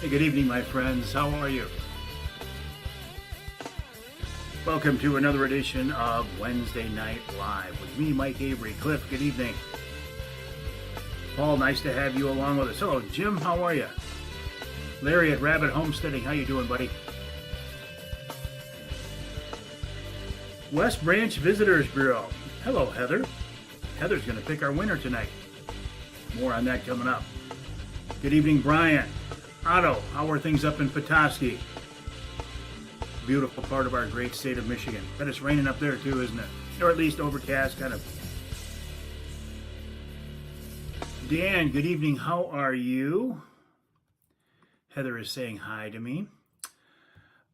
Hey, good evening, my friends. How are you? Welcome to another edition of Wednesday Night Live with me, Mike Avery. Cliff, good evening. Paul, nice to have you along with us. Hello, Jim. How are you? Larry at Rabbit Homesteading. How you doing, buddy? West Branch Visitors Bureau. Hello, Heather. Heather's going to pick our winner tonight. More on that coming up. Good evening, Brian. Otto, how are things up in Petoskey? Beautiful part of our great state of Michigan. But it's raining up there too, isn't it? Or at least overcast, kind of. Dan, good evening. How are you? Heather is saying hi to me.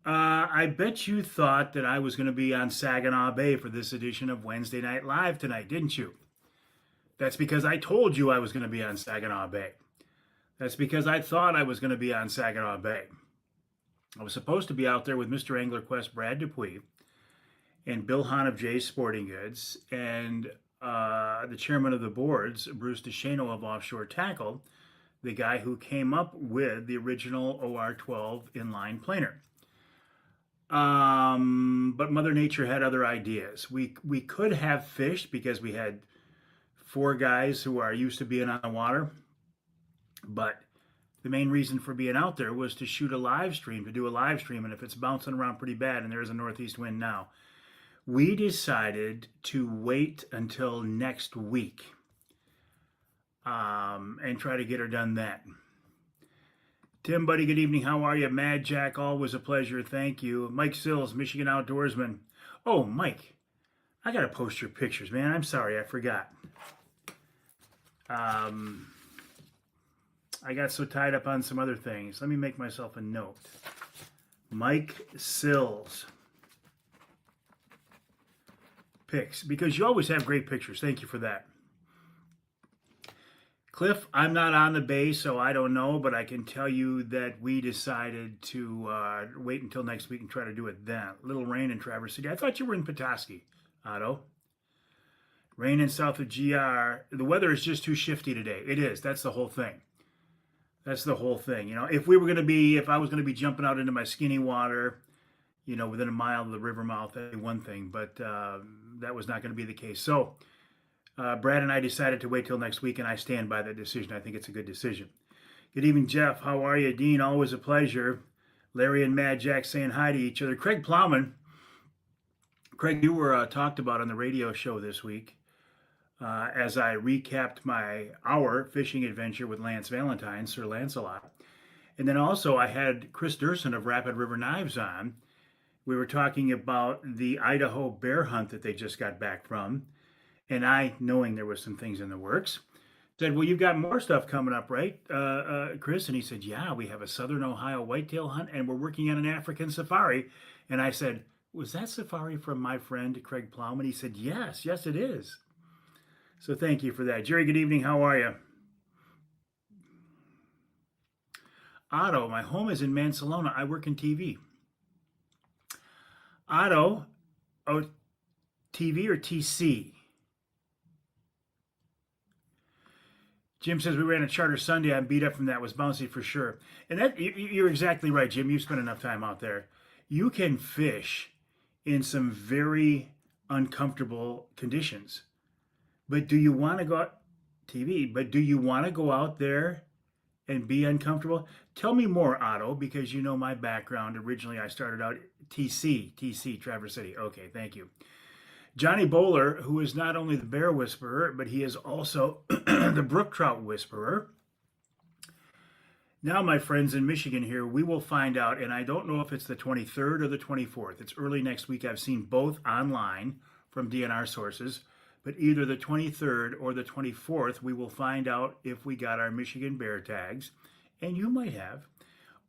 I bet you thought that I was going to be on Saginaw Bay for this edition of Wednesday Night Live tonight, didn't you? That's because I told you I was going to be on Saginaw Bay. That's because I thought I was going to be on Saginaw Bay. I was supposed to be out there with Mr. Angler Quest Brad Dupuis and Bill Hahn of Jay's Sporting Goods and the chairman of the boards, Bruce DeShano of Offshore Tackle, the guy who came up with the original OR-12 inline planer. But Mother Nature had other ideas. We could have fished because we had 4 guys who are used to being on the water. But the main reason for being out there was to shoot a live stream, to do a live stream. And if it's bouncing around pretty bad, and there's a northeast wind now, we decided to wait until next week and try to get her done then. Tim, buddy, good evening. How are you? Mad Jack, always a pleasure. Thank you. Mike Sills, Michigan Outdoorsman. Oh, Mike, I got to post your pictures, man. I'm sorry, I forgot. I got so tied up on some other things. Let me make myself a note. Mike Sills. Pics, because you always have great pictures. Thank you for that. Cliff, I'm not on the bay, so I don't know, but I can tell you that we decided to wait until next week and try to do it then. Little rain in Traverse City. I thought you were in Petoskey, Otto. Rain in south of GR. The weather is just too shifty today. It is. That's the whole thing. That's the whole thing. You know, if I was going to be jumping out into my skinny water, you know, within a mile of the river mouth, that'd be one thing, but that was not going to be the case. So Brad and I decided to wait till next week, and I stand by that decision. I think it's a good decision. Good evening, Jeff. How are you? Dean, always a pleasure. Larry and Mad Jack saying hi to each other. Craig Plowman. Craig, you were talked about on the radio show this week. As I recapped my hour fishing adventure with Lance Valentine, Sir Lancelot. And then also I had Chris Durson of Rapid River Knives on. We were talking about the Idaho bear hunt that they just got back from. And I, knowing there was some things in the works, said, well, you've got more stuff coming up, right, Chris? And he said, yeah, we have a Southern Ohio whitetail hunt and we're working on an African safari. And I said, was that safari from my friend Craig Plowman? He said, yes, it is. So thank you for that. Jerry, good evening. How are you? Otto, my home is in Mansalona. I work in TV. Otto, oh, TV or TC? Jim says we ran a charter Sunday. I'm beat up from that. It was bouncy for sure. And that you're exactly right, Jim. You've spent enough time out there. You can fish in some very uncomfortable conditions. But do you want to go out TV? But do you want to go out there and be uncomfortable? Tell me more, Otto, because you know my background. Originally, I started out TC, Traverse City. Okay, thank you. Johnny Bowler, who is not only the bear whisperer, but he is also the brook trout whisperer. Now, my friends in Michigan here, we will find out, and I don't know if it's the 23rd or the 24th. It's early next week. I've seen both online from DNR sources. But either the 23rd or the 24th, we will find out if we got our Michigan bear tags, and you might have,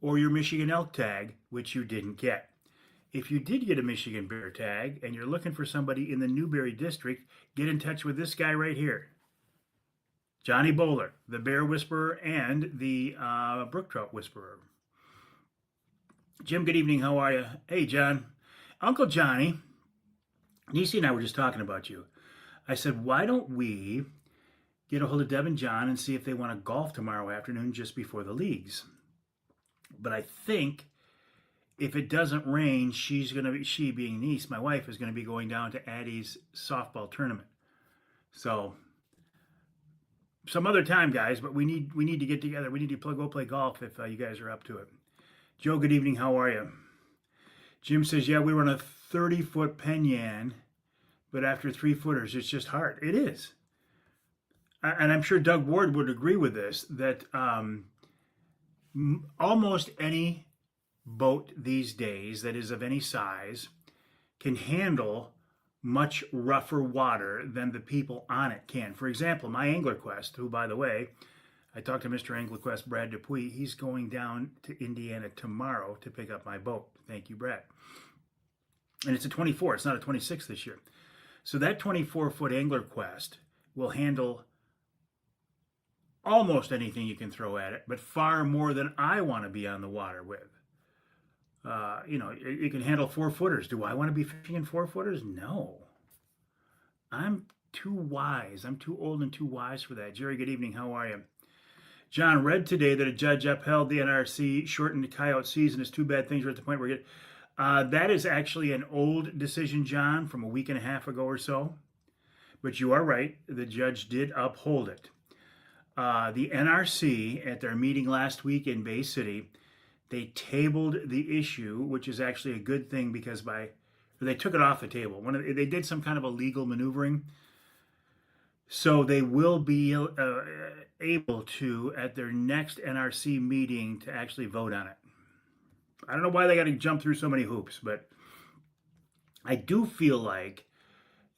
or your Michigan elk tag, which you didn't get. If you did get a Michigan bear tag and you're looking for somebody in the Newberry district, get in touch with this guy right here. Johnny Bowler, the bear whisperer and the brook trout whisperer. Jim, good evening. How are you? Hey, John. Uncle Johnny, Nisi and I were just talking about you. I said, why don't we get a hold of Deb and John and see if they want to golf tomorrow afternoon just before the leagues? But I think if it doesn't rain, she being niece, my wife, is gonna be going down to Addie's softball tournament. So some other time, guys, but we need to get together. We need to go play golf if you guys are up to it. Joe, good evening. How are you? Jim says, yeah, we were on a 30-foot penyan, but after 3-footers, it's just hard. It is. And I'm sure Doug Ward would agree with this, that almost any boat these days that is of any size can handle much rougher water than the people on it can. For example, my Angler Quest, who, by the way, I talked to Mr. Angler Quest, Brad Dupuy. He's going down to Indiana tomorrow to pick up my boat. Thank you, Brad. And it's a 24. It's not a 26 this year. So that 24-foot Angler Quest will handle almost anything you can throw at it, but far more than I want to be on the water with. You can handle 4-footers. Do I want to be fishing in 4-footers? No. I'm too wise. I'm too old and too wise for that. Jerry, good evening. How are you? John, read today that a judge upheld the NRC shortened coyote season. It's too bad things are at the point where that is actually an old decision, John, from a week and a half ago or so. But you are right. The judge did uphold it. The NRC, at their meeting last week in Bay City, they tabled the issue, which is actually a good thing because they took it off the table. They did some kind of a legal maneuvering. So they will be able to, at their next NRC meeting, to actually vote on it. I don't know why they got to jump through so many hoops, but I do feel like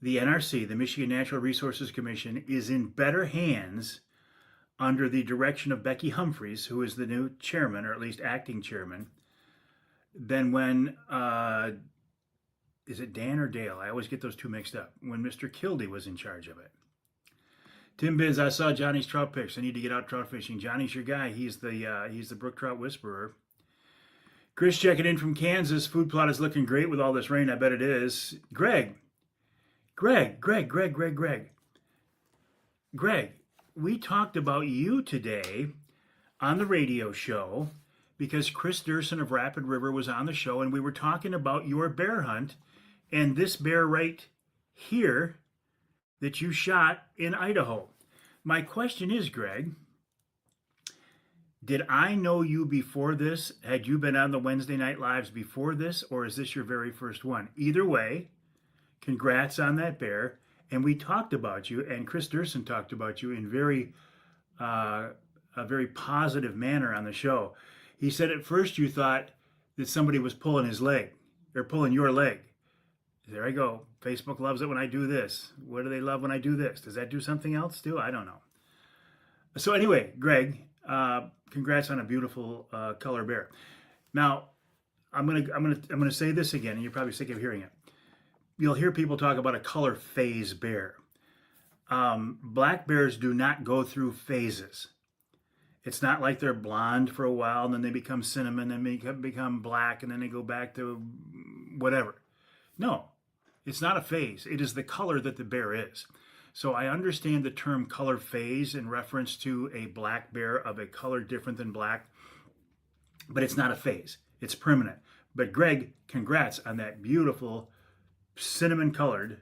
the NRC, the Michigan Natural Resources Commission, is in better hands under the direction of Becky Humphreys, who is the new chairman, or at least acting chairman, than when, is it Dan or Dale? I always get those two mixed up. When Mr. Kildee was in charge of it. Tim Biz, I saw Johnny's trout pics. I need to get out trout fishing. Johnny's your guy. He's the brook trout whisperer. Chris checking in from Kansas. Food plot is looking great with all this rain. I bet it is. Greg, we talked about you today on the radio show because Chris Durson of Rapid River was on the show, and we were talking about your bear hunt and this bear right here that you shot in Idaho. My question is, Greg, did I know you before this? Had you been on the Wednesday Night Lives before this, or is this your very first one? Either way, congrats on that bear. And we talked about you, and Chris Durson talked about you in a very positive manner on the show. He said at first you thought that somebody was pulling his leg, or pulling your leg. There I go. Facebook loves it when I do this. What do they love when I do this? Does that do something else too? I don't know. So anyway, Greg, congrats on a beautiful color bear. Now, I'm gonna say this again, and you're probably sick of hearing it. You'll hear people talk about a color phase bear. Black bears do not go through phases. It's not like they're blonde for a while and then they become cinnamon and become black and then they go back to whatever. No, it's not a phase. It is the color that the bear is. So I understand the term color phase in reference to a black bear of a color different than black, but it's not a phase. It's permanent. But Greg, congrats on that beautiful cinnamon colored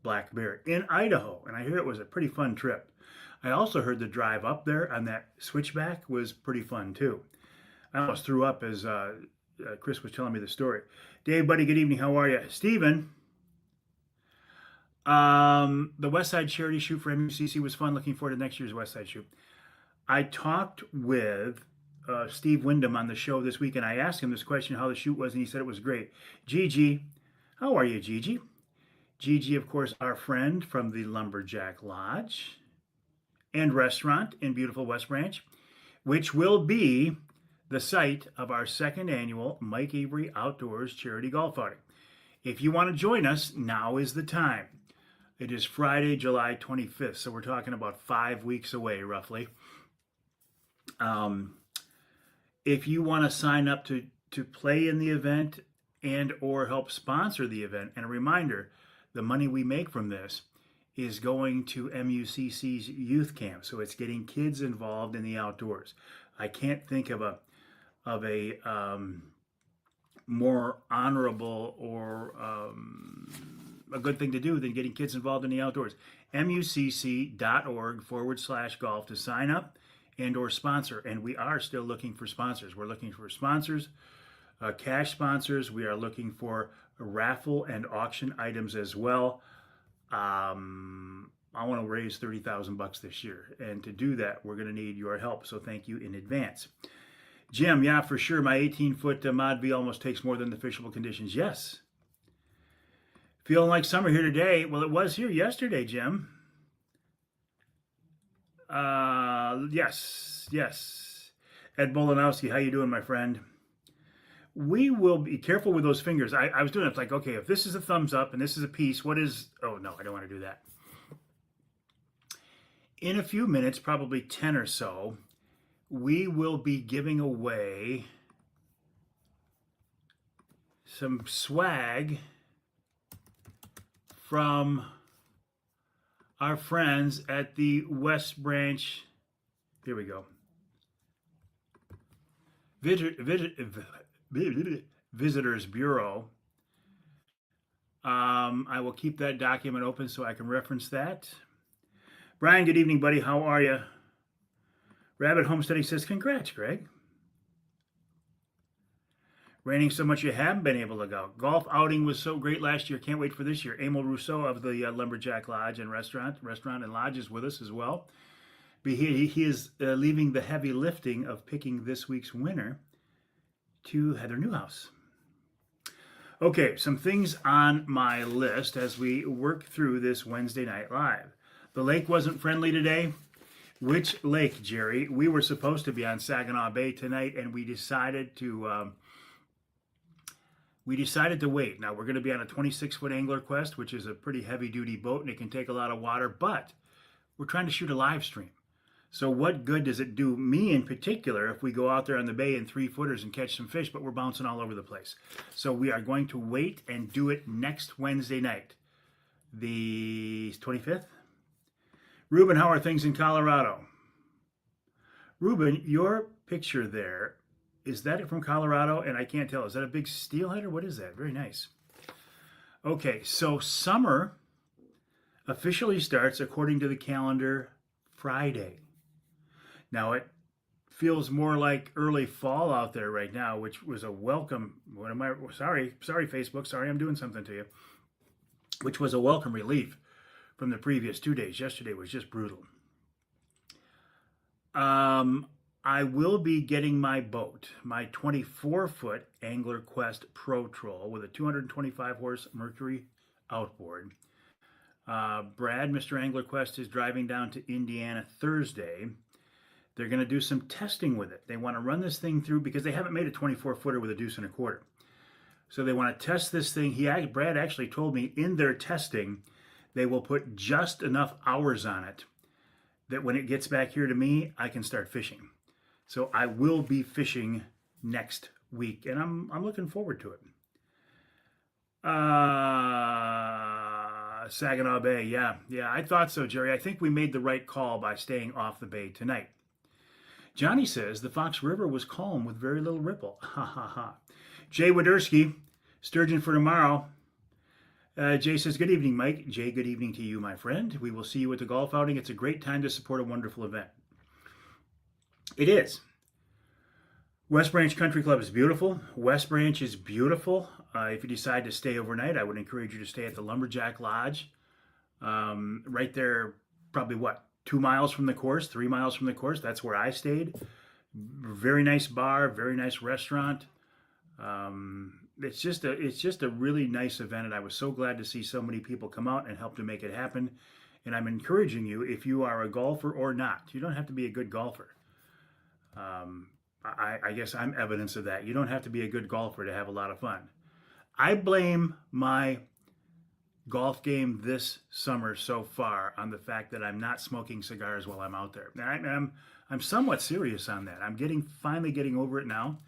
black bear in Idaho. And I hear it was a pretty fun trip. I also heard the drive up there on that switchback was pretty fun too. I almost threw up as Chris was telling me the story. Dave, buddy, good evening. How are you? Steven, the West Side Charity Shoot for MUCC was fun. Looking forward to next year's West Side Shoot. I talked with Steve Wyndham on the show this week, and I asked him this question, how the shoot was, and he said it was great. Gigi, how are you, Gigi? Gigi, of course, our friend from the Lumberjack Lodge and Restaurant in beautiful West Branch, which will be the site of our second annual Mike Avery Outdoors Charity Golf Outing. If you want to join us, now is the time. It is Friday, July 25th, so we're talking about 5 weeks away, roughly. If you want to sign up to play in the event and or help sponsor the event, and a reminder, the money we make from this is going to MUCC's youth camp, so it's getting kids involved in the outdoors. I can't think of a of a more honorable or a good thing to do than getting kids involved in the outdoors. mucc.org/golf to sign up and or sponsor. And we are still looking for sponsors. We're looking for sponsors, cash sponsors. We are looking for raffle and auction items as well. I want to raise $30,000 this year. And to do that, we're going to need your help. So thank you in advance. Jim, yeah, for sure. My 18-foot Mod V almost takes more than the fishable conditions. Yes. Feeling like summer here today. Well, it was here yesterday, Jim. Yes. Ed Bolanowski, how you doing, my friend? We will be careful with those fingers. I was doing it. It's like, okay, if this is a thumbs up and this is a piece, what is... Oh, no, I don't want to do that. In a few minutes, probably 10 or so, we will be giving away some swag from our friends at the West Branch, here we go, Visitors Bureau. I will keep that document open so I can reference that. Brian, good evening, buddy. How are you? Rabbit Homesteading says, congrats, Greg. Raining so much you haven't been able to go. Golf outing was so great last year. Can't wait for this year. Emil Rousseau of the Lumberjack Lodge and Restaurant and Lodge is with us as well. He is leaving the heavy lifting of picking this week's winner to Heather Newhouse. Okay, some things on my list as we work through this Wednesday Night Live. The lake wasn't friendly today. Which lake, Jerry? We were supposed to be on Saginaw Bay tonight, and we decided to wait. Now, we're going to be on a 26-foot Angler Quest, which is a pretty heavy-duty boat, and it can take a lot of water, but we're trying to shoot a live stream. So what good does it do me in particular if we go out there on the bay in 3-footers and catch some fish, but we're bouncing all over the place? So we are going to wait and do it next Wednesday night, the 25th. Ruben, how are things in Colorado? Ruben, your picture there, is that it from Colorado? And I can't tell. Is that a big steelhead or what is that? Very nice. Okay, so summer officially starts, according to the calendar, Friday. Now, it feels more like early fall out there right now, which was a welcome... Sorry, Facebook. Sorry, I'm doing something to you. Which was a welcome relief from the previous 2 days. Yesterday was just brutal. I will be getting my boat, my 24-foot Angler Quest Pro Troll with a 225-horse Mercury outboard. Brad, Mr. Angler Quest, is driving down to Indiana Thursday. They're going to do some testing with it. They want to run this thing through because they haven't made a 24-footer with a deuce and a quarter. So they want to test this thing. Brad actually told me in their testing, they will put just enough hours on it that when it gets back here to me, I can start fishing. So I will be fishing next week, and I'm looking forward to it. Saginaw Bay, yeah, I thought so, Jerry. I think we made the right call by staying off the bay tonight. Johnny says the Fox River was calm with very little ripple. Ha ha ha. Jay Wadersky, sturgeon for tomorrow. Jay says, good evening, Mike. Jay, good evening to you, my friend. We will see you at the golf outing. It's a great time to support a wonderful event. It is. West Branch Country Club is beautiful. West Branch is beautiful. If you decide to stay overnight, I would encourage you to stay at the Lumberjack Lodge. Right there, probably 2 miles from the course, 3 miles from the course. That's where I stayed. Very nice bar, very nice restaurant. It's just a really nice event, and I was so glad to see so many people come out and help to make it happen. And I'm encouraging you, if you are a golfer or not, you don't have to be a good golfer. I guess I'm evidence of that. You don't have to be a good golfer to have a lot of fun. I blame my golf game this summer so far on the fact that I'm not smoking cigars while I'm out there. And I'm somewhat serious on that. I'm finally getting over it now.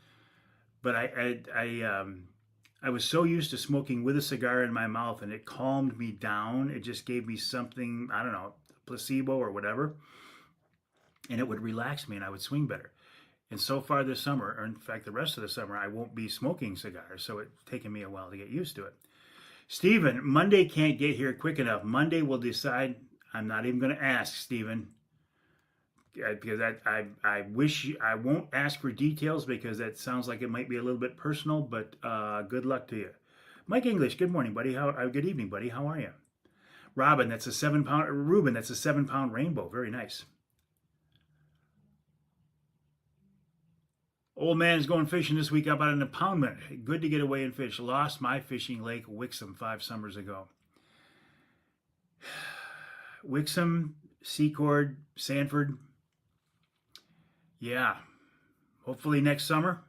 But I was so used to smoking with a cigar in my mouth, and it calmed me down. It just gave me something, I don't know, placebo or whatever, and it would relax me and I would swing better. And so far this summer, or in fact the rest of the summer, I won't be smoking cigars, so it's taken me a while to get used to it. Stephen, Monday can't get here quick enough. Monday will decide. I'm not even going to ask, Stephen, because I wish I won't ask for details because that sounds like it might be a little bit personal, but good luck to you. Mike English, good morning, buddy. Good evening, buddy. How are you? Robin, that's a 7-pound. Ruben, that's a 7-pound rainbow. Very nice. Old man's going fishing this week up out an impoundment. Good to get away and fish. Lost my fishing lake, Wixom, 5 summers ago. Wixom, Secord, Sanford. Yeah. Hopefully next summer.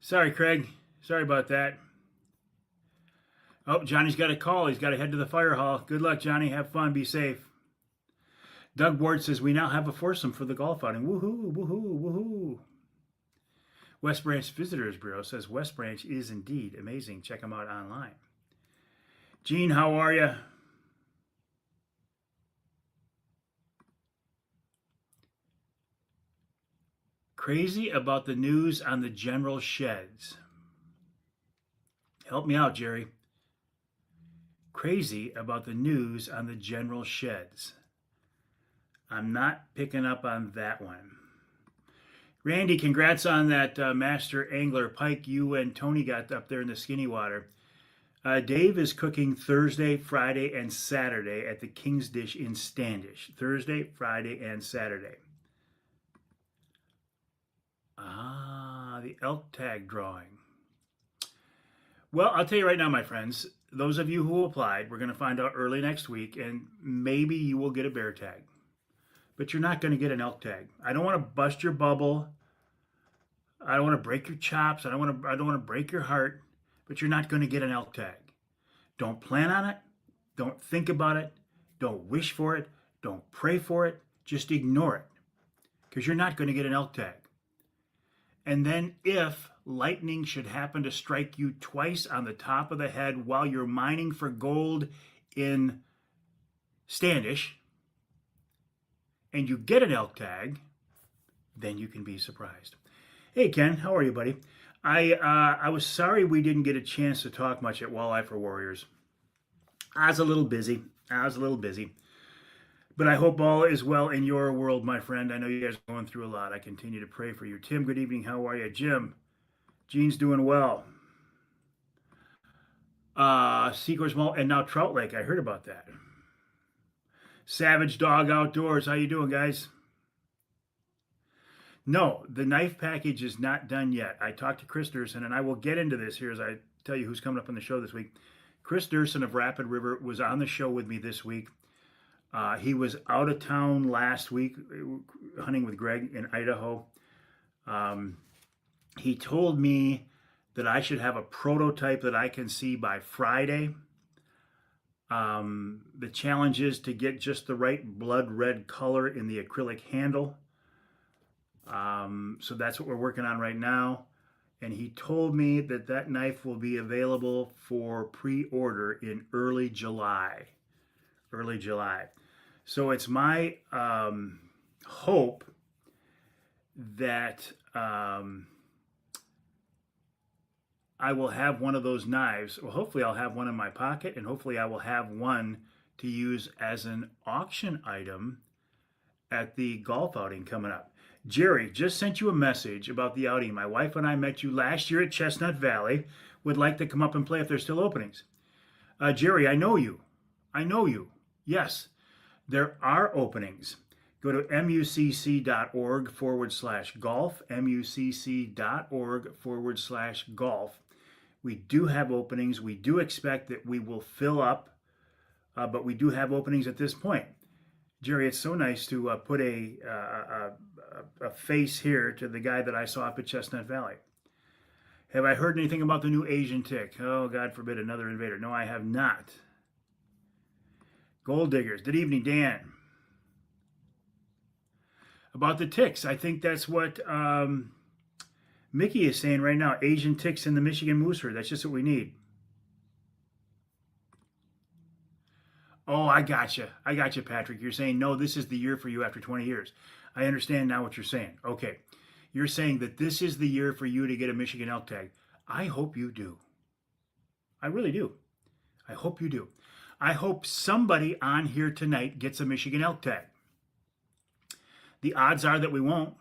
Sorry, Craig. Sorry about that. Oh, Johnny's got a call. He's got to head to the fire hall. Good luck, Johnny. Have fun. Be safe. Doug Ward says, we now have a foursome for the golf outing. Woohoo, woohoo, woohoo. West Branch Visitors Bureau says West Branch is indeed amazing. Check them out online. Gene, how are you? Crazy about the news on the general sheds. Help me out, Jerry. Crazy about the news on the general sheds. I'm not picking up on that one. Randy, congrats on that master angler pike you and Tony got up there in the skinny water. Dave is cooking Thursday, Friday, and Saturday at the King's Dish in Standish. Thursday, Friday, and Saturday. Ah, the elk tag drawing. Well, I'll tell you right now, my friends, those of you who applied, we're going to find out early next week, and maybe you will get a bear tag. But you're not going to get an elk tag. I don't want to bust your bubble. I don't want to break your chops. I don't want to break your heart. But you're not going to get an elk tag. Don't plan on it. Don't think about it. Don't wish for it. Don't pray for it. Just ignore it. Because you're not going to get an elk tag. And then if lightning should happen to strike you twice on the top of the head while you're mining for gold in Standish, and you get an elk tag, then you can be surprised. Hey, Ken, how are you, buddy? I was sorry we didn't get a chance to talk much at Walleye for Warriors. I was a little busy. But I hope all is well in your world, my friend. I know you guys are going through a lot. I continue to pray for you. Tim, good evening. How are you? Jim, Gene's doing well. Seacourse Mall, and now Trout Lake. I heard about that. Savage Dog Outdoors. How you doing, guys? No, the knife package is not done yet. I talked to Chris Durson, and I will get into this here as I tell you who's coming up on the show this week. Chris Durson of Rapid River was on the show with me this week. He was out of town last week hunting with Greg in Idaho. He told me that I should have a prototype that I can see by Friday. The challenge is to get just the right blood red color in the acrylic handle. So that's what we're working on right now. And he told me that that knife will be available for pre-order in early July. So it's my hope that I will have one of those knives. Well, hopefully I'll have one in my pocket, and hopefully I will have one to use as an auction item at the golf outing coming up. Jerry, just sent you a message about the outing. My wife and I met you last year at Chestnut Valley. Would like to come up and play if there's still openings. Jerry, I know you. Yes, there are openings. Go to mucc.org/golf, mucc.org/golf. We do have openings. We do expect that we will fill up, but we do have openings at this point. Jerry, it's so nice to put a face here to the guy that I saw up at Chestnut Valley. Have I heard anything about the new Asian tick? Oh, God forbid, another invader. No, I have not. Gold diggers. Good evening, Dan. About the ticks, I think that's what Mickey is saying right now. Asian ticks in the Michigan moose herd. That's just what we need. Oh, I gotcha. I gotcha, Patrick. You're saying, no, this is the year for you after 20 years. I understand now what you're saying. Okay. You're saying that this is the year for you to get a Michigan elk tag. I hope you do. I really do. I hope you do. I hope somebody on here tonight gets a Michigan elk tag. The odds are that we won't,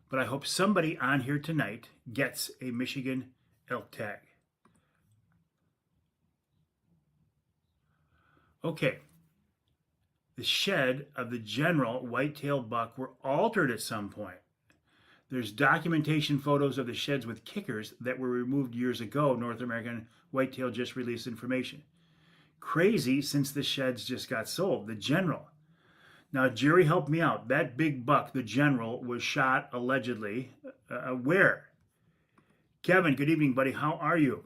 but I hope somebody on here tonight gets a Michigan elk tag. Okay. The shed of the general white-tailed buck were altered at some point. There's documentation photos of the sheds with kickers that were removed years ago. North American Whitetail just released information. Crazy since the sheds just got sold. The general. Now, Jerry helped me out. That big buck, the general, was shot allegedly. Where? Kevin, good evening, buddy. How are you?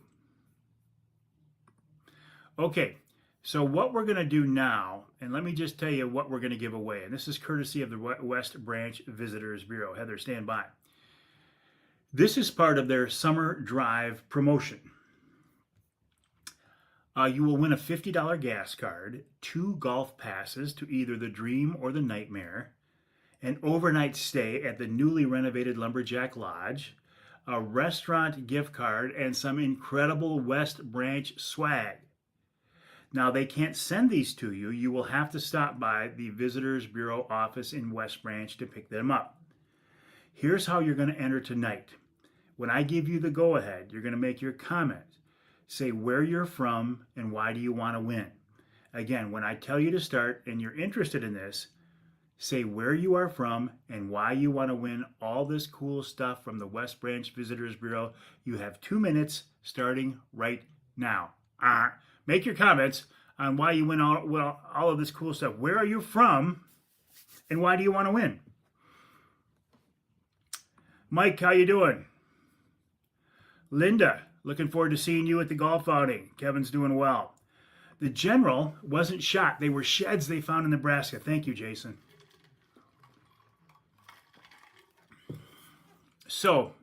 Okay, so what we're going to do now, and let me just tell you what we're going to give away. And this is courtesy of the West Branch Visitors Bureau. Heather, stand by. This is part of their summer drive promotion. You will win a $50 gas card, 2 golf passes to either the Dream or the Nightmare, an overnight stay at the newly renovated Lumberjack Lodge, a restaurant gift card, and some incredible West Branch swag. Now, they can't send these to you. You will have to stop by the Visitors Bureau office in West Branch to pick them up. Here's how you're going to enter tonight. When I give you the go-ahead, you're going to make your comment. Say where you're from and why do you want to win. Again, when I tell you to start and you're interested in this, say where you are from and why you want to win all this cool stuff from the West Branch Visitors Bureau. You have 2 minutes starting right now. Make your comments on why you win all of this cool stuff. Where are you from and why do you want to win? Mike, how you doing? Linda, looking forward to seeing you at the golf outing. Kevin's doing well. The general wasn't shot. They were sheds they found in Nebraska. Thank you, Jason. So,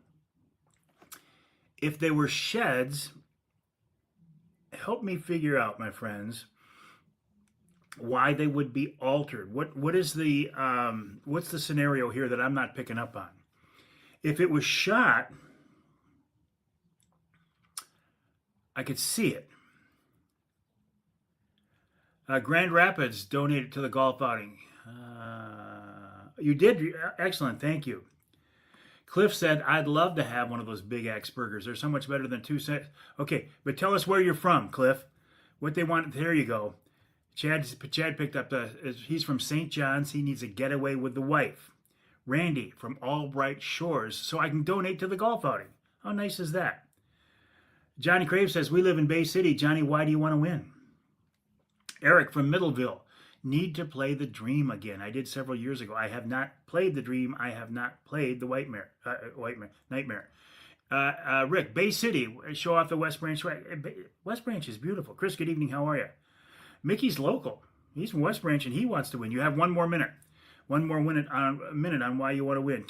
if they were sheds, help me figure out, my friends, why they would be altered. What is the what's the scenario here that I'm not picking up on? If it was shot, I could see it. Grand Rapids donated to the golf outing. You did? Excellent. Thank you. Cliff said, I'd love to have one of those Big Axe burgers. They're so much better than 2 cents. Okay, but tell us where you're from, Cliff. What they want. There you go. Chad picked up he's from St. John's. He needs a getaway with the wife. Randy from Albright Shores, so I can donate to the golf outing. How nice is that? Johnny Crave says, we live in Bay City. Johnny, why do you want to win? Eric from Middleville, need to play the Dream again. I did several years ago. I have not played the Dream. I have not played the Nightmare. Rick, Bay City, show off the West Branch. West Branch is beautiful. Chris, good evening. How are you? Mickey's local. He's from West Branch and he wants to win. You have 1 more minute. 1 more minute on why you want to win.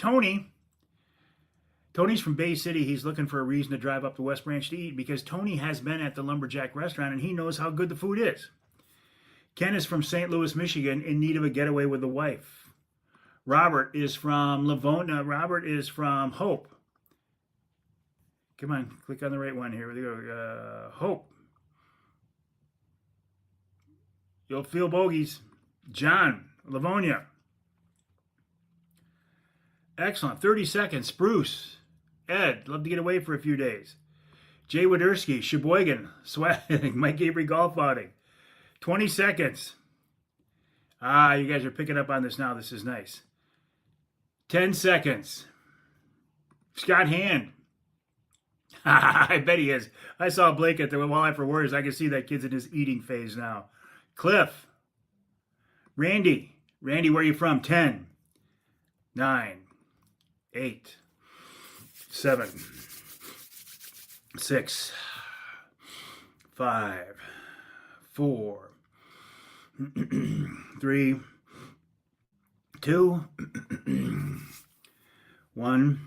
Tony's from Bay City. He's looking for a reason to drive up to West Branch to eat because Tony has been at the Lumberjack restaurant and he knows how good the food is. Ken is from St. Louis, Michigan, in need of a getaway with the wife. Robert is from Livonia. Robert is from Hope. Come on, click on the right one here. There you go. Hope. You'll feel bogeys. John, Livonia. Excellent. 30 seconds. Spruce. Ed, love to get away for a few days. Jay Wadersky, Sheboygan, Swag, Mike Avery Golf Outing. 20 seconds. You guys are picking up on this now. This is nice. 10 seconds. Scott Hand. I bet he is. I saw Blake at the Walleye for Warriors. I can see that kid's in his eating phase now. Cliff. Randy. Randy, where are you from? 10, 9, 8, 7, 6, 5, 4, 3, 2, 1.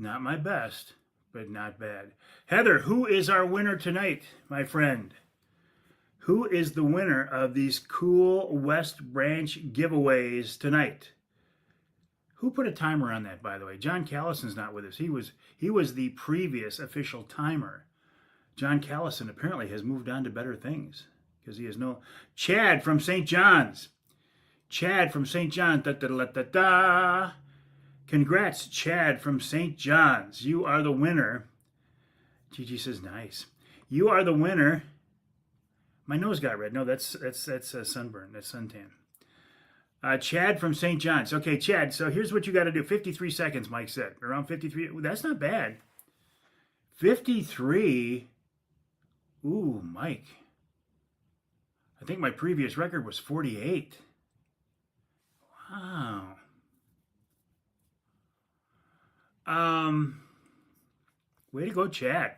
Not my best, but not bad. Heather, who is our winner tonight, my friend? Who is the winner of these cool West Branch giveaways tonight? Who put a timer on that, by the way? John Callison's not with us. He was the previous official timer. John Callison apparently has moved on to better things because he has no. Chad from St. John's. Chad from St. John's. Da, da, da, da, da. Congrats, Chad from St. John's. You are the winner. Gigi says nice. You are the winner. My nose got red. No, that's a sunburn. That's suntan. Chad from St. John's. Okay, Chad, so here's what you got to do. 53 seconds, Mike said. Around 53. That's not bad. 53. Ooh, Mike. I think my previous record was 48. Wow. Way to go, Chad.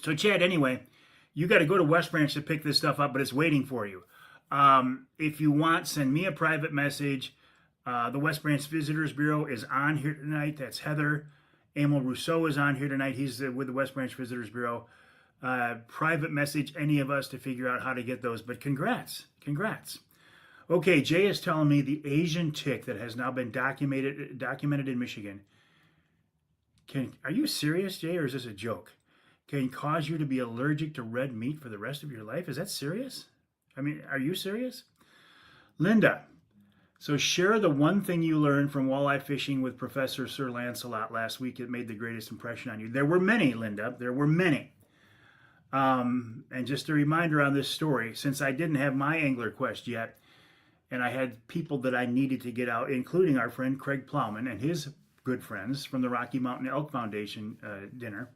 So, Chad, anyway, you got to go to West Branch to pick this stuff up, but it's waiting for you. If you want, send me a private message. The West Branch Visitors Bureau is on here tonight. That's Heather. Emil Rousseau is on here tonight. He's with the West Branch Visitors Bureau. Private message any of us to figure out how to get those. But congrats. Congrats. Okay, Jay is telling me the Asian tick that has now been documented in Michigan. Are you serious, Jay, or is this a joke? Can cause you to be allergic to red meat for the rest of your life? Is that serious? I mean, are you serious? Linda, so share the one thing you learned from walleye fishing with Professor Sir Lancelot last week that made the greatest impression on you. There were many, Linda. There were many. And just a reminder on this story, since I didn't have my angler quest yet, and I had people that I needed to get out, including our friend Craig Plowman and his good friends from the Rocky Mountain Elk Foundation dinner.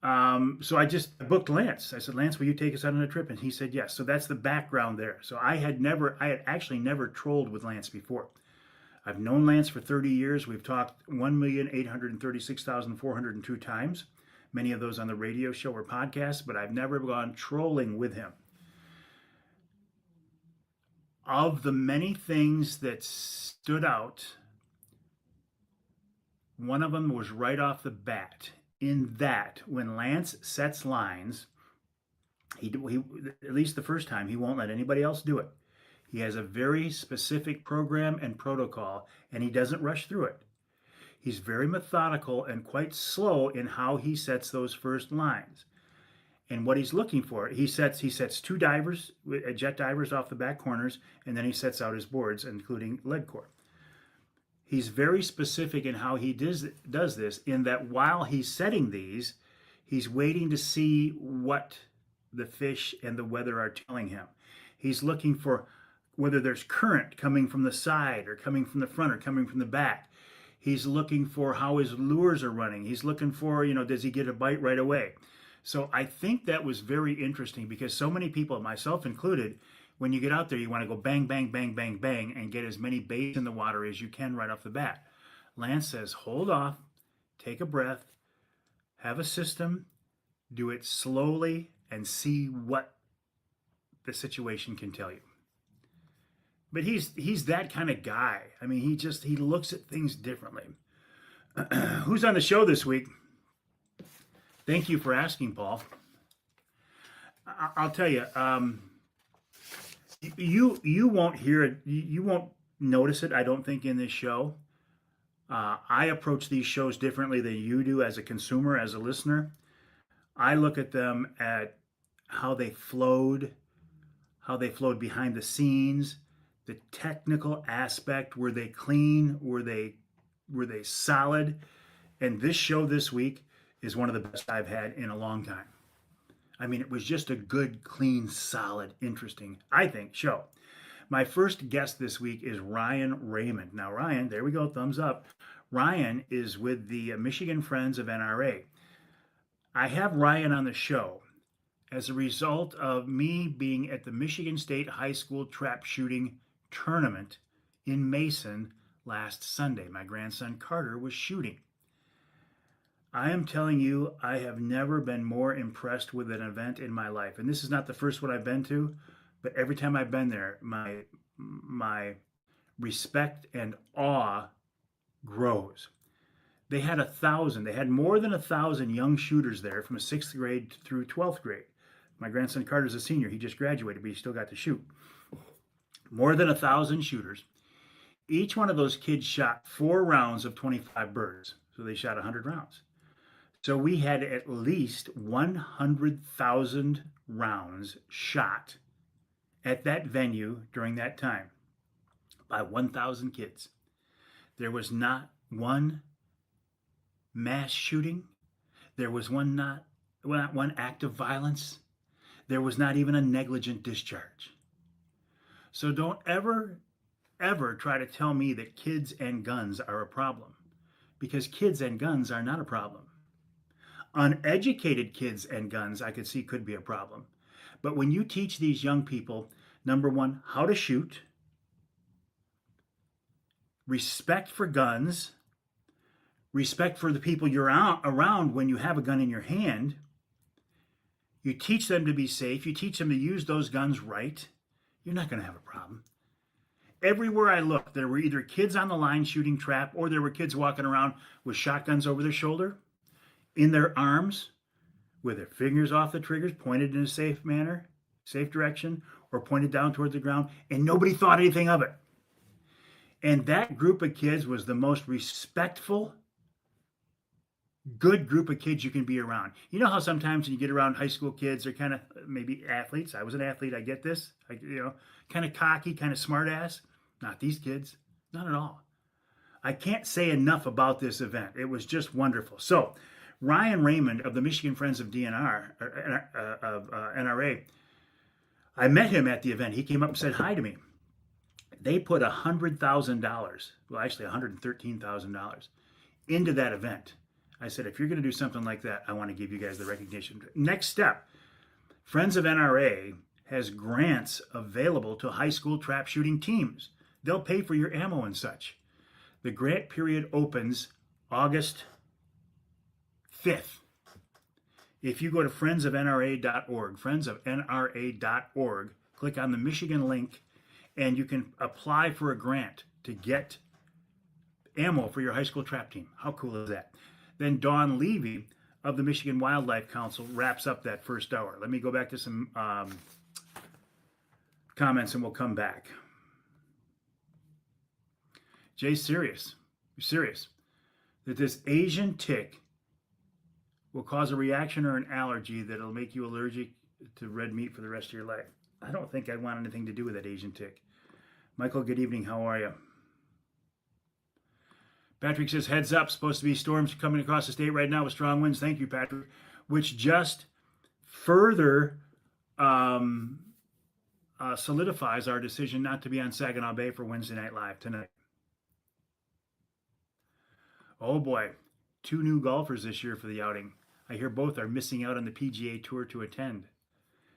So I just booked Lance. I said, Lance, will you take us out on a trip? And he said, yes. So that's the background there. So I had actually never trolled with Lance before. I've known Lance for 30 years. We've talked 1,836,402 times. Many of those on the radio show or podcasts, but I've never gone trolling with him. Of the many things that stood out, one of them was right off the bat. In that, when Lance sets lines, he at least the first time, he won't let anybody else do it. He has a very specific program and protocol, and he doesn't rush through it. He's very methodical and quite slow in how he sets those first lines. And what he's looking for, he sets two divers, jet divers off the back corners, and then he sets out his boards, including lead core. He's very specific in how he does this, in that while he's setting these, he's waiting to see what the fish and the weather are telling him. He's looking for whether there's current coming from the side or coming from the front or coming from the back. He's looking for how his lures are running. He's looking for, does he get a bite right away? So I think that was very interesting because so many people, myself included, when you get out there, you want to go bang, bang, bang, bang, bang, and get as many baits in the water as you can right off the bat. Lance says, hold off, take a breath, have a system, do it slowly, and see what the situation can tell you. But he's that kind of guy. I mean, he looks at things differently. Who's on the show this week? Thank you for asking, Paul. I'll tell you, you won't hear it. You won't notice it, I don't think, in this show. I approach these shows differently than you do as a consumer, as a listener. I look at them at how they flowed behind the scenes, the technical aspect. Were they clean? Were they solid? And this show this week is one of the best I've had in a long time. I mean, it was just a good, clean, solid, interesting, I think, show. My first guest this week is Ryan Raymond. Now, Ryan, there we go, thumbs up. Ryan is with the Michigan Friends of NRA. I have Ryan on the show as a result of me being at the Michigan State High School trap shooting tournament in Mason last Sunday. My grandson Carter was shooting. I am telling you, I have never been more impressed with an event in my life. And this is not the first one I've been to, but every time I've been there, my respect and awe grows. They had 1,000. They had more than 1,000 young shooters there from 6th grade through 12th grade. My grandson Carter's a senior. He just graduated, but he still got to shoot. More than 1,000 shooters. Each one of those kids shot 4 rounds of 25 birds. So they shot 100 rounds. So we had at least 100,000 rounds shot at that venue during that time by 1,000 kids. There was not one mass shooting. There was not one act of violence. There was not even a negligent discharge. So don't ever try to tell me that kids and guns are a problem, because kids and guns are not a problem. Uneducated kids and guns, I could see, could be a problem. But when you teach these young people, number one, how to shoot, respect for guns, respect for the people you're around when you have a gun in your hand, you teach them to be safe, you teach them to use those guns right, you're not going to have a problem. Everywhere I looked, there were either kids on the line shooting trap, or there were kids walking around with shotguns over their shoulder, in their arms, with their fingers off the triggers, pointed in a safe manner, safe direction, or pointed down toward the ground, and nobody thought anything of it. And that group of kids was the most respectful, good group of kids you can be around. You know how sometimes when you get around high school kids, they're kind of maybe athletes. I was an athlete, I get this. Kind of cocky, kind of smart ass. Not these kids, not at all. I can't say enough about this event. It was just wonderful. So Ryan Raymond of the Michigan Friends of NRA, I met him at the event. He came up and said hi to me. They put $100,000, well, actually $113,000 into that event. I said, if you're going to do something like that, I want to give you guys the recognition. Next step, Friends of NRA has grants available to high school trap shooting teams. They'll pay for your ammo and such. The grant period opens August 5th. If you go to friendsofnra.org, friendsofnra.org, click on the Michigan link, and you can apply for a grant to get ammo for your high school trap team. How cool is that? Then Dawn Levy of the Michigan Wildlife Council wraps up that first hour. Let me go back to some comments and we'll come back. Jay's serious. You're serious. That this Asian tick will cause a reaction or an allergy that'll make you allergic to red meat for the rest of your life. I don't think I want anything to do with that Asian tick. Michael, good evening. How are you? Patrick says, heads up, supposed to be storms coming across the state right now with strong winds. Thank you, Patrick. Which just further solidifies our decision not to be on Saginaw Bay for Wednesday Night Live tonight. Oh boy, 2 new golfers this year for the outing. I hear both are missing out on the PGA Tour to attend.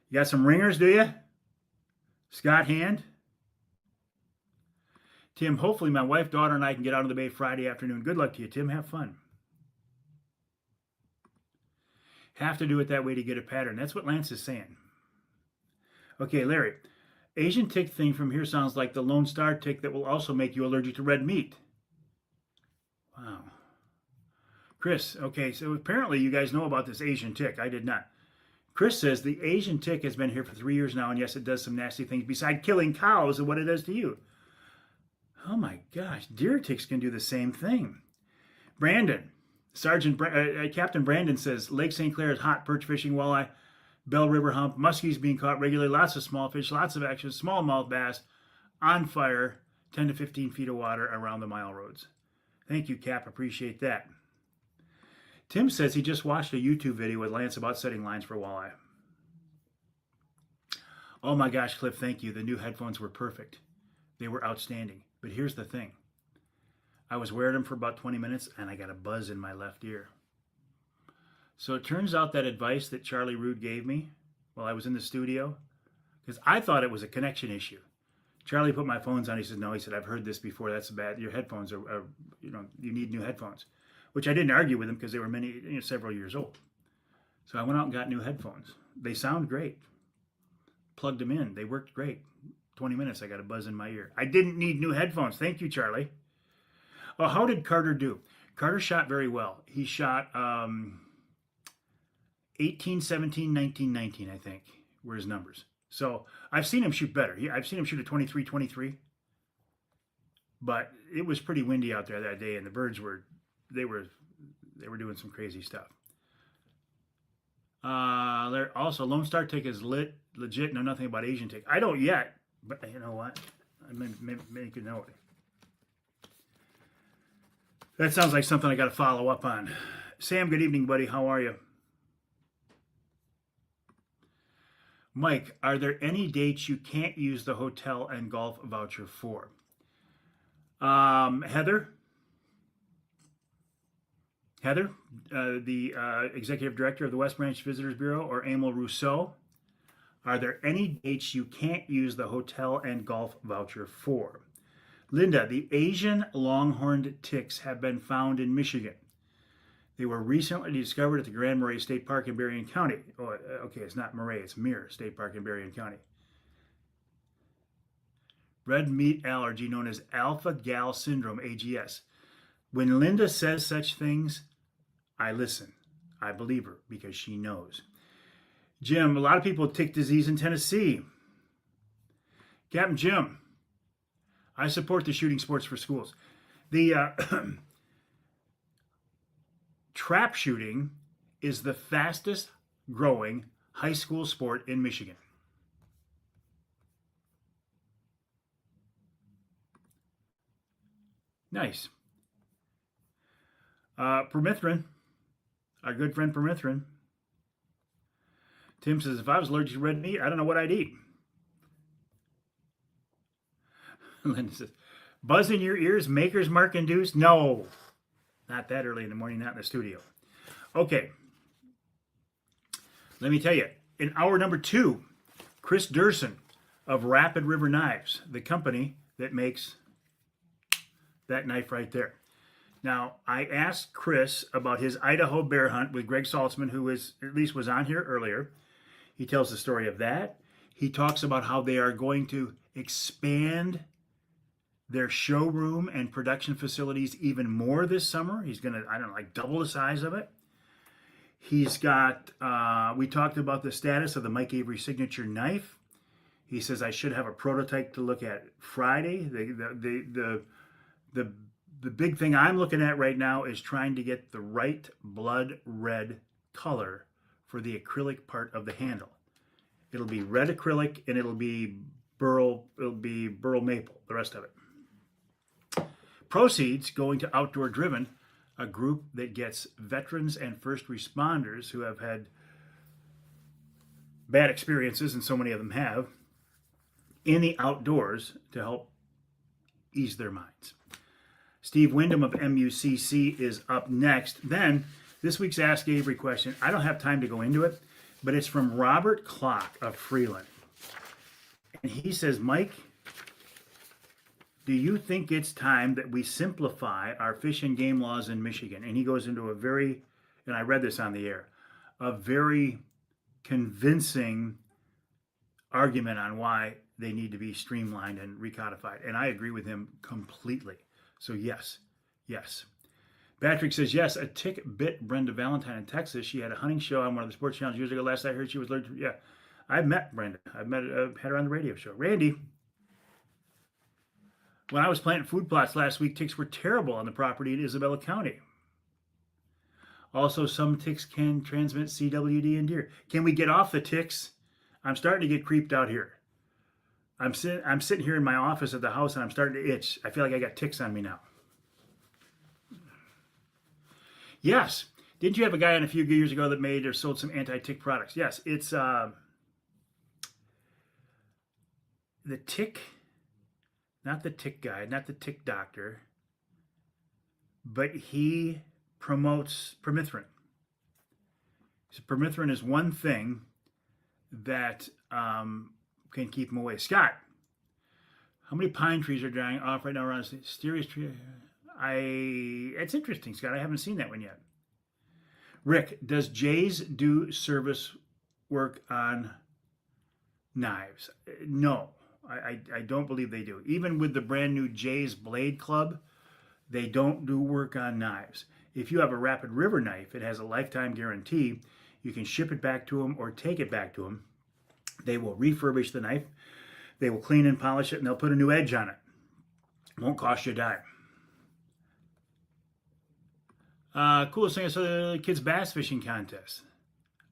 You got some ringers, do you? Scott Hand? Tim, hopefully my wife, daughter, and I can get out of the bay Friday afternoon. Good luck to you, Tim. Have fun. Have to do it that way to get a pattern. That's what Lance is saying. Okay, Larry. Asian tick thing from here sounds like the Lone Star tick that will also make you allergic to red meat. Wow. Chris, okay, so apparently you guys know about this Asian tick. I did not. Chris says the Asian tick has been here for 3 years now, and yes, it does some nasty things besides killing cows and what it does to you. Oh my gosh, deer ticks can do the same thing. Brandon, Captain Brandon says Lake St. Clair is hot, perch fishing, walleye, Bell River hump, muskies being caught regularly, lots of small fish, lots of action, smallmouth bass, on fire, 10 to 15 feet of water around the mile roads. Thank you, Cap, appreciate that. Tim says he just watched a YouTube video with Lance about setting lines for walleye. Oh my gosh, Cliff, thank you. The new headphones were perfect. They were outstanding. But here's the thing. I was wearing them for about 20 minutes and I got a buzz in my left ear. So it turns out that advice that Charlie Rood gave me while I was in the studio, because I thought it was a connection issue. Charlie put my phones on. He said, no, he said, I've heard this before. That's bad. Your headphones are you need new headphones, which I didn't argue with him because they were several years old. So I went out and got new headphones. They sound great. Plugged them in. They worked great. 20 minutes, I got a buzz in my ear. I didn't need new headphones. Thank you, Charlie. Oh, how did Carter do? Carter shot very well. He shot 18, 17, 19, 19, I think, were his numbers. So I've seen him shoot better. I've seen him shoot a 23, 23. But it was pretty windy out there that day, and the birds were doing some crazy stuff. Also, Lone Star tick is legit. Know nothing about Asian tick. I don't yet, but you know what? I make a note. That sounds like something I got to follow up on. Sam, good evening, buddy. How are you? Mike, are there any dates you can't use the hotel and golf voucher for? Heather, the executive director of the West Branch Visitors Bureau, or Emil Rousseau, are there any dates you can't use the hotel and golf voucher for? Linda, the Asian longhorned ticks have been found in Michigan. They were recently discovered at the Grand Marais State Park in Berrien County. Oh, okay, it's not Marais, it's Muir State Park in Berrien County. Red meat allergy known as alpha-gal syndrome, AGS. When Linda says such things, I listen. I believe her because she knows. Jim, a lot of people with tick disease in Tennessee. Captain Jim, I support the shooting sports for schools. The trap shooting is the fastest growing high school sport in Michigan. Nice. Permethrin, our good friend Permethrin. Tim says, if I was allergic to red meat, I don't know what I'd eat. Linda says, buzz in your ears, Maker's Mark induced? No, not that early in the morning, not in the studio. Okay, let me tell you, in hour number 2, Chris Durson of Rapid River Knives, the company that makes that knife right there. Now, I asked Chris about his Idaho bear hunt with Greg Saltzman, who at least was on here earlier. He tells the story of that. He talks about how they are going to expand their showroom and production facilities even more this summer. He's going to, I don't know, like double the size of it. He's got, we talked about the status of the Mike Avery signature knife. He says I should have a prototype to look at Friday. The big thing I'm looking at right now is trying to get the right blood red color for the acrylic part of the handle. It'll be red acrylic and it'll be burl maple, the rest of it. Proceeds going to Outdoor Driven, a group that gets veterans and first responders who have had bad experiences, and so many of them have, in the outdoors to help ease their minds. Steve Wyndham of MUCC is up next. Then, this week's Ask Avery question, I don't have time to go into it, but it's from Robert Clock of Freeland. And he says, Mike, do you think it's time that we simplify our fish and game laws in Michigan? And he goes into a very, and I read this on the air, a very convincing argument on why they need to be streamlined and recodified. And I agree with him completely. So yes. Patrick says, yes, a tick bit Brenda Valentine in Texas. She had a hunting show on one of the sports channels years ago. Last I heard she was allergic to, yeah. I've met Brenda. Had her on the radio show. Randy, when I was planting food plots last week, ticks were terrible on the property in Isabella County. Also, some ticks can transmit CWD in deer. Can we get off the ticks? I'm starting to get creeped out here. I'm sitting here in my office at the house and I'm starting to itch. I feel like I got ticks on me now. Yes. Didn't you have a guy on a few years ago that made or sold some anti-tick products? Yes. It's the tick, not the tick guy, not the tick doctor, but he promotes permethrin. So permethrin is one thing that can keep them away. Scott, how many pine trees are dying off right now around the Stereo's tree? It's interesting, Scott. I haven't seen that one yet. Rick, does Jay's do service work on knives? No, I don't believe they do. Even with the brand new Jay's Blade Club, They don't do work on knives. If you have a Rapid River knife, it has a lifetime guarantee. You can ship it back to them or take it back to them. They will refurbish the knife. They will clean and polish it, and they'll put a new edge on it. Won't cost you a dime. Coolest thing I saw, the kids' bass fishing contest.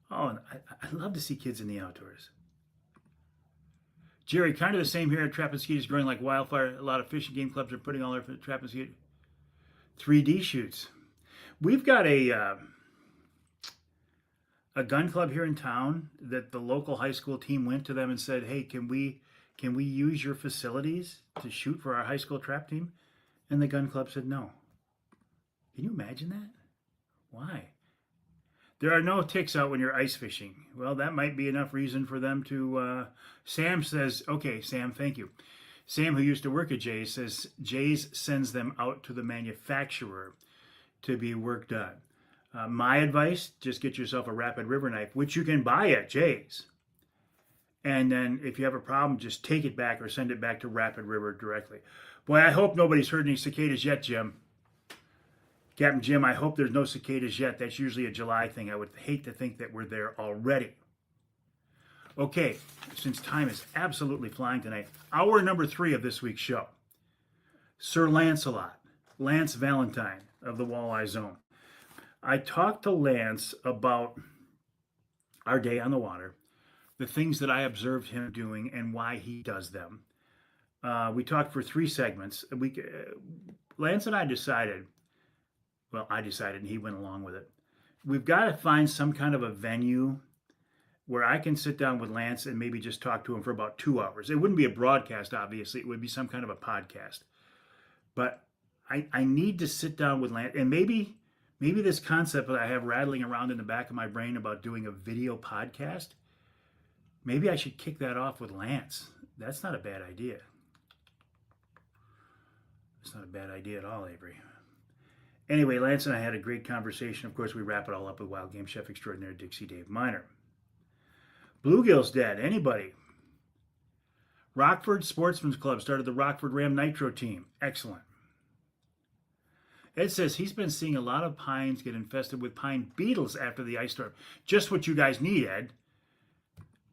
Oh, I love to see kids in the outdoors. Jerry, kind of the same here. Trap and skeet is growing like wildfire. A lot of fishing game clubs are putting all their trap and skeet 3D shoots. We've got a gun club here in town that the local high school team went to them and said, "Hey, can we use your facilities to shoot for our high school trap team?" And the gun club said no. Can you imagine that? Why? There are no ticks out when you're ice fishing. Well, that might be enough reason for them to... Sam says, okay, Sam, thank you. Sam, who used to work at Jay's, says Jay's sends them out to the manufacturer to be worked on. My advice, just get yourself a Rapid River knife, which you can buy at Jay's. And then if you have a problem, just take it back or send it back to Rapid River directly. Boy, I hope nobody's heard any cicadas yet, Jim. Captain Jim, I hope there's no cicadas yet. That's usually a July thing. I would hate to think that we're there already. Okay, since time is absolutely flying tonight, hour number 3 of this week's show. Sir Lancelot, Lance Valentine of the Walleye Zone. I talked to Lance about our day on the water, the things that I observed him doing and why he does them. We talked for 3 segments. Lance and I decided, well, I decided and he went along with it. We've got to find some kind of a venue where I can sit down with Lance and maybe just talk to him for about 2 hours. It wouldn't be a broadcast, obviously. It would be some kind of a podcast. But I need to sit down with Lance. And maybe this concept that I have rattling around in the back of my brain about doing a video podcast, maybe I should kick that off with Lance. That's not a bad idea. It's not a bad idea at all, Avery. Anyway, Lance and I had a great conversation. Of course, we wrap it all up with Wild Game Chef Extraordinaire Dixie Dave Miner. Bluegill's dead. Anybody? Rockford Sportsman's Club started the Rockford Ram Nitro team. Excellent. Ed says he's been seeing a lot of pines get infested with pine beetles after the ice storm. Just what you guys need, Ed.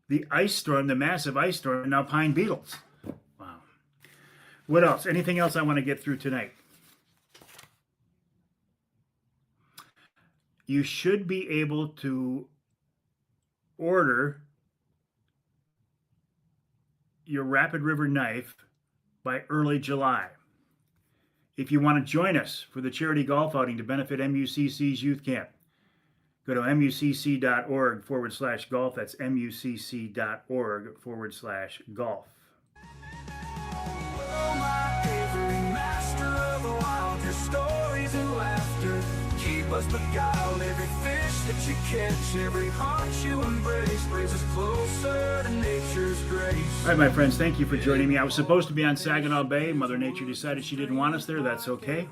The ice storm, the massive ice storm, and now pine beetles. Wow. What else? Anything else I want to get through tonight? You should be able to order your Rapid River knife by early July. If you want to join us for the charity golf outing to benefit MUCC's youth camp, go to mucc.org/golf. That's mucc.org/golf. Oh, my Avery, master of the wild, your stories and laughter keep us beguiled. Every fish that you catch, every heart you embrace brings us closer to nature's grace. All right, my friends, thank you for joining me. I was supposed to be on Saginaw Bay. Mother Nature decided she didn't want us there. That's okay.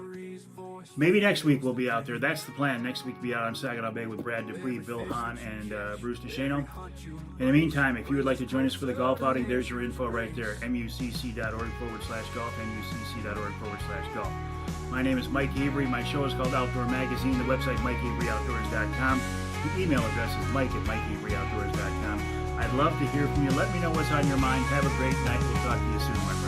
Maybe next week we'll be out there. That's the plan. Next week, be out on Saginaw Bay with Brad Dupuis, Bill Hahn, and Bruce DeShano. In the meantime, if you would like to join us for the golf outing, there's your info right there. mucc.org/golf, mucc.org/golf. My name is Mike Avery. My show is called Outdoor Magazine. The website, MikeAveryOutdoors.com. The email address is mike@MikeAveryOutdoors.com. I'd love to hear from you. Let me know what's on your mind. Have a great night. We'll talk to you soon, my friends.